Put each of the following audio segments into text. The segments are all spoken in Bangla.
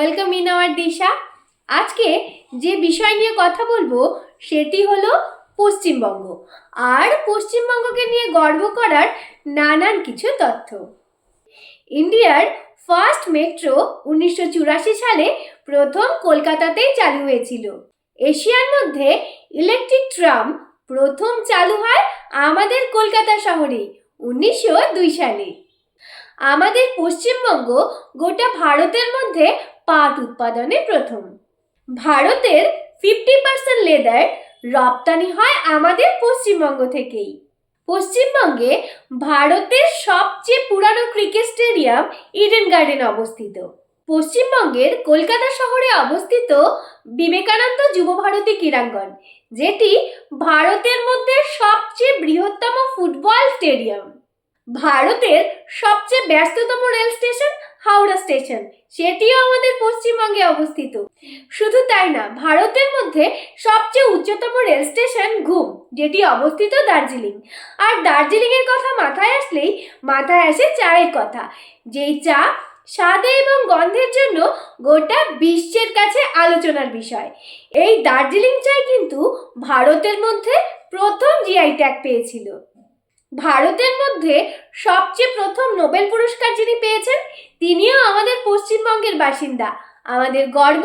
ওয়েলকাম ইন আওয়ার দিশা। আজকে যে বিষয় নিয়ে কথা বলবো সেটি হলো পশ্চিমবঙ্গ আর পশ্চিমবঙ্গকে নিয়ে গর্ব করার নানান কিছু তথ্য। ইন্ডিয়ার ফার্স্ট মেট্রো 1984 সালে প্রথম কলকাতাতেই চালু হয়েছিল। এশিয়ার মধ্যে ইলেকট্রিক ট্রাম প্রথম চালু হয় আমাদের কলকাতা শহরে 1902 সালে। আমাদের পশ্চিমবঙ্গ গোটা ভারতের মধ্যে পাট উৎপাদনে প্রথম। ভারতের 50% লেদার রপ্তানি হয় আমাদের পশ্চিমবঙ্গ থেকেই। পশ্চিমবঙ্গে ভারতের সবচেয়ে পুরানো ক্রিকেট স্টেডিয়াম ইডেন গার্ডেন অবস্থিত। পশ্চিমবঙ্গের কলকাতা শহরে অবস্থিত বিবেকানন্দ যুবভারতী ক্রীড়াঙ্গন, যেটি ভারতের মধ্যে সবচেয়ে বৃহত্তম ফুটবল স্টেডিয়াম। ভারতের সবচেয়ে ব্যস্ততম রেল স্টেশন হাওড়া স্টেশন, সেটিও আমাদের পশ্চিমবঙ্গে অবস্থিত। শুধু তাই না, ভারতের মধ্যে সবচেয়ে উচ্চতম রেল স্টেশন ঘুম, যেটি অবস্থিত দার্জিলিং। আর দার্জিলিংয়ের কথা মাথায় আসলেই মাথায় আসে চায়ের কথা, যেই চা স্বাদে এবং গন্ধের জন্য গোটা বিশ্বের কাছে আলোচনার বিষয়। এই দার্জিলিং চায় কিন্তু ভারতের মধ্যে প্রথম জিআই ট্যাগ পেয়েছিল। ভারতের মধ্যে সবচেয়ে প্রথম নোবেল পুরস্কার যিনি পেয়েছেন তিনিও আমাদের পশ্চিমবঙ্গের বাসিন্দা, আমাদের গর্ব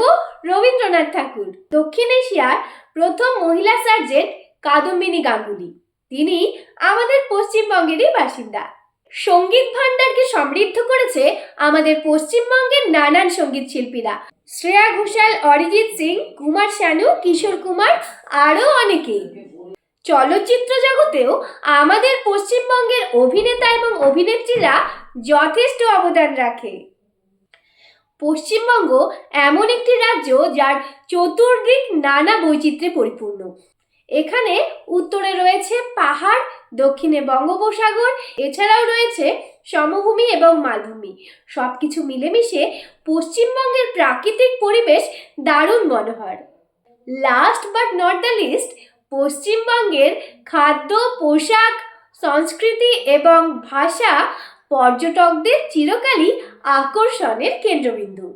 রবীন্দ্রনাথ ঠাকুর। দক্ষিণ এশিয়ার প্রথম মহিলা সার্জেন্ট কাদম্বিনী গাঙ্গুলি, তিনি আমাদের পশ্চিমবঙ্গেরই বাসিন্দা। সঙ্গীত ভান্ডারকে সমৃদ্ধ করেছে আমাদের পশ্চিমবঙ্গের নানান সঙ্গীত শিল্পীরা, শ্রেয়া ঘোষাল, অরিজিৎ সিং, কুমার শানু, কিশোর কুমার, আরও অনেকেই। চলচ্চিত্র জগতেও আমাদের পশ্চিমবঙ্গের অভিনেতা এবং অভিনেত্রীরা যথেষ্ট অবদান রাখে। পশ্চিমবঙ্গ এমন একটি রাজ্য যার চতুর্দিক নানা বৈচিত্র্যে পরিপূর্ণ। এখানে উত্তরে রয়েছে পাহাড়, দক্ষিণে বঙ্গোপসাগর, এছাড়াও রয়েছে সমভূমি এবং মালভূমি। সবকিছু মিলেমিশে পশ্চিমবঙ্গের প্রাকৃতিক পরিবেশ দারুণ মনোহর। Last but not the least, পশ্চিমবঙ্গের খাদ্য, পোশাক, সংস্কৃতি এবং ভাষা পর্যটকদের চিরকালই আকর্ষণের কেন্দ্রবিন্দু।